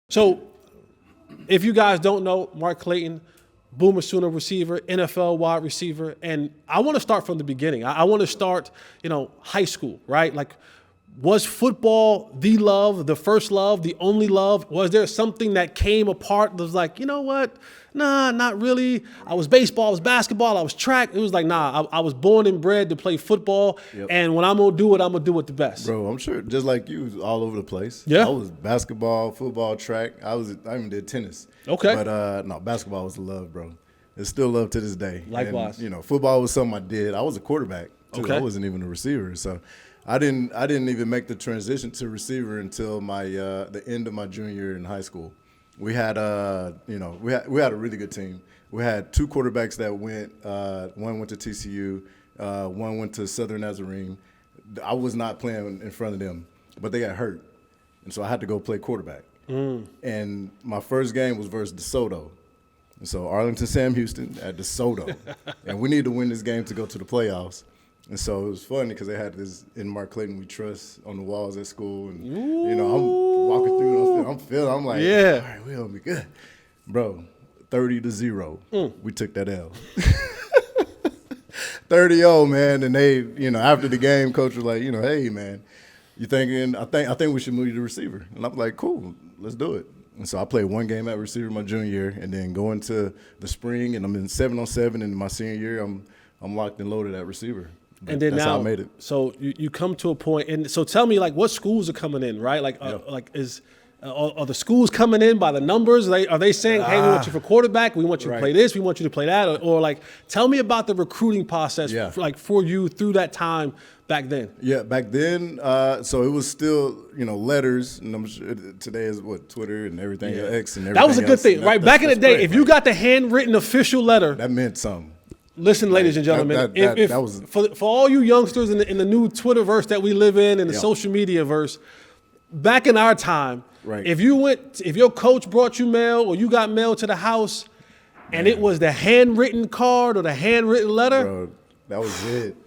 So, if you guys don't know, Mark Clayton, Boomer Sooner receiver, NFL wide receiver, and I want to start from the beginning. I want to start, high school, right? Like, was football the love, the first love, the only love? Was there something that came apart that was like, you know what? Nah, not really. I was baseball, I was basketball, I was track. It was like, nah, I was born and bred to play football, and when I'm going to do it, I'm going to do it the best. Bro, I'm sure, just like you, was all over the place. Yeah. I was basketball, football, track. I even did tennis. Okay. But, no, basketball was the love, bro. It's still love to this day. Likewise. And, football was something I did. I was a quarterback, too. Okay. I wasn't even a receiver. So I didn't even make the transition to receiver until the end of my junior year in high school. We had we had a really good team. We had two quarterbacks that went. One went to TCU. One went to Southern Nazarene. I was not playing in front of them, but they got hurt, and so I had to go play quarterback. And my first game was versus DeSoto. And so Arlington Sam Houston at DeSoto, and we needed to win this game to go to the playoffs. And so it was funny because they had this "In Mark Clayton We Trust" on the walls at school, and I'm walking through, I'm like, yeah, all right, we'll be good, bro. 30-0, we took that L. 30-0, man, and they, after the game, coach was like, hey, man, you thinking? I think we should move you to receiver, and I'm like, cool, let's do it. And so I played one game at receiver my junior year, and then go into the spring, and I'm in 7-on-7 in my senior year. I'm locked and loaded at receiver. And then that's now, how I made it. So you come to a point, and so tell me, like, what schools are coming in, right? Like, are the schools coming in by the numbers? Are they saying, hey, we want you for quarterback, we want you to play this, we want you to play that, or like, tell me about the recruiting process, for you through that time back then. Yeah, back then, so it was still, letters, and I'm sure today is Twitter and everything, X and everything. That was a good thing, right? Back in the day, great, if you got the handwritten official letter, that meant something. Listen, ladies and gentlemen, for all you youngsters in the new Twitterverse that we live in and the social media verse, back in our time, if your coach brought you mail or you got mail to the house, and it was the handwritten card or the handwritten letter, bro, that was it.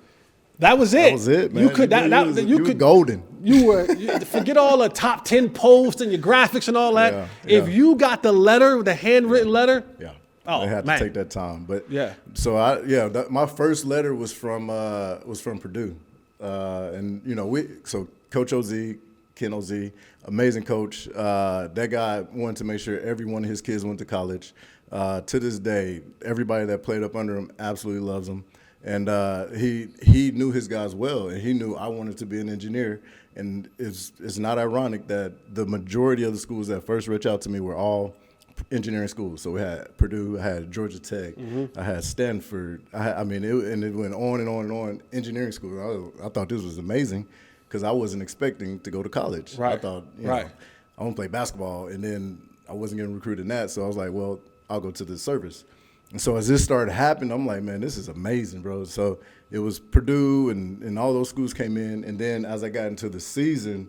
That was it. That was it, man. You could golden. Forget all the top 10 posts and your graphics and all that. Yeah. If you got the letter, the handwritten letter. Yeah. Oh, I had to take that time, but so my first letter was from Purdue, and so Coach Oz, Ken Oz, amazing coach. That guy wanted to make sure every one of his kids went to college. To this day, everybody that played up under him absolutely loves him, and he knew his guys well, and he knew I wanted to be an engineer. And it's not ironic that the majority of the schools that first reached out to me were all engineering schools. So we had Purdue, I had Georgia Tech, I had Stanford. It went on and on and on. Engineering school. I thought this was amazing because I wasn't expecting to go to college. Right. I thought, I want to play basketball, and then I wasn't getting recruited in that. So I was like, well, I'll go to the service. And so as this started happening, I'm like, man, this is amazing, bro. So it was Purdue and all those schools came in. And then as I got into the season,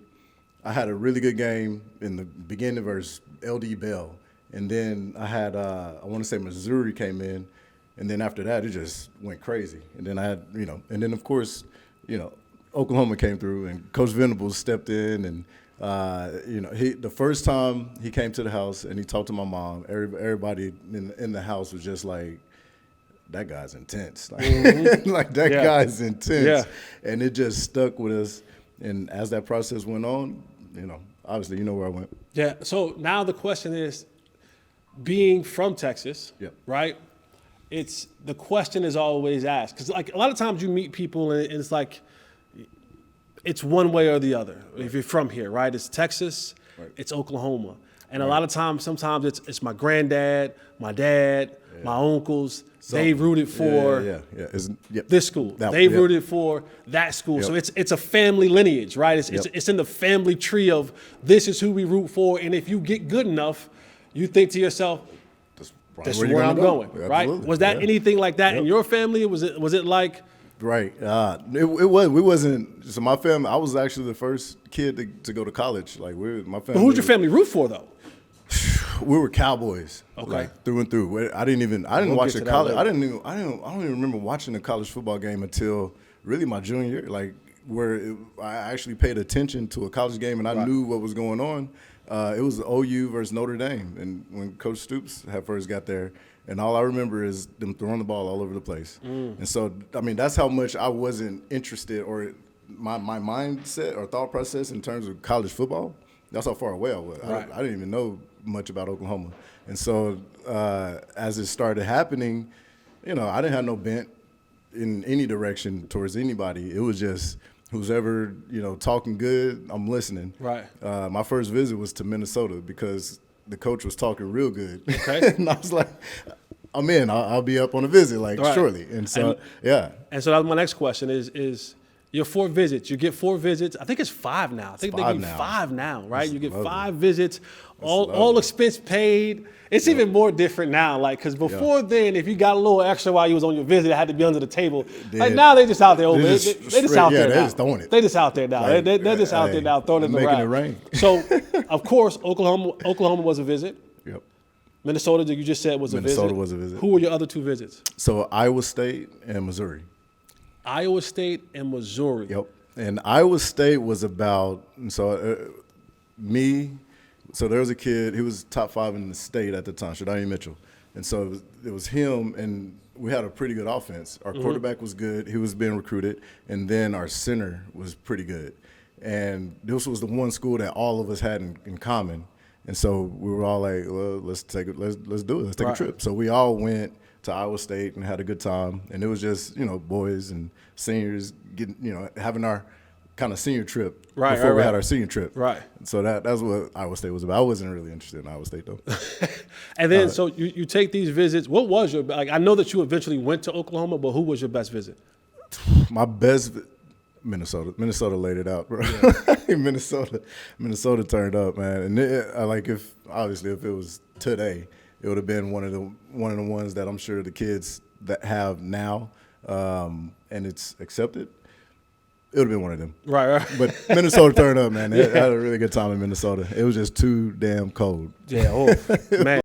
I had a really good game in the beginning versus LD Bell. And then I had, I want to say Missouri came in, and then after that, it just went crazy. And then I had, and then of course, Oklahoma came through, and Coach Venables stepped in, and the first time he came to the house and he talked to my mom, everybody in the house was just like, that guy's intense. Like that guy's intense. Yeah. And it just stuck with us. And as that process went on, obviously, where I went. Yeah. So now the question is, being from Texas, right? The question is always asked, because like a lot of times you meet people and it's like, it's one way or the other. If you're from here, right? It's Texas, it's Oklahoma. And a lot of times, sometimes it's my granddad, my dad, my uncles. They rooted for this school. They rooted for that school. So it's a family lineage, right? It's in the family tree of this is who we root for. And if you get good enough, you think to yourself, this is where I'm going, right? Was that anything like that in your family? Was it like? Right. It was. We wasn't. So my family. I was actually the first kid to go to college. Like my family. But who'd your family root for though? We were Cowboys. Okay. Like, through and through. I didn't watch the college. I don't even remember watching a college football game until really my junior year. Like I actually paid attention to a college game and I knew what was going on. It was OU versus Notre Dame, and when Coach Stoops had first got there, and all I remember is them throwing the ball all over the place. And so, I mean, that's how much I wasn't interested, or my mindset or thought process in terms of college football. That's how far away I was. Right. I didn't even know much about Oklahoma. And so as it started happening, I didn't have no bent in any direction towards anybody. It was just who's ever, talking good, I'm listening. Right. My first visit was to Minnesota because the coach was talking real good. Okay. And I was like, I'm in. I'll be up on a visit, shortly. And so, yeah. And so that was my next question is your 4 visits. You get 4 visits. I think it's 5 now. I think they give you 5 now, right? That's you get lovely. 5 visits, all expense paid. It's even more different now, because before then, if you got a little extra while you was on your visit, it had to be under the table. Like now, they just out there. They just out there now. They're just throwing it. They just out there now. They're just out there now throwing it making around. it rain. So, of course, Oklahoma was a visit. Yep. Minnesota, that you just said, was a visit. Minnesota was a visit. Who were your other 2 visits? So Iowa State and Missouri. Iowa State and Missouri. Yep. And Iowa State was about me. So there was a kid. He was top 5 in the state at the time, Shadani Mitchell. And so it was him, and we had a pretty good offense. Our quarterback was good. He was being recruited. And then our center was pretty good. And this was the one school that all of us had in common. And so we were all like, well, let's do it. Let's take a trip. So we all went to Iowa State and had a good time. And it was just, boys and seniors getting, having our kind of senior trip before we had our senior trip. Right. So that's what Iowa State was about. I wasn't really interested in Iowa State, though. And then, so you take these visits. What was your, I know that you eventually went to Oklahoma, but who was your best visit? My best Minnesota. Minnesota laid it out, bro. Yeah. Minnesota turned up, man. And if it was today, it would have been one of the ones that I'm sure the kids that have now, and it's accepted. It would have been one of them. Right. But Minnesota turned up, man. They had a really good time in Minnesota. It was just too damn cold. Yeah. Oh man.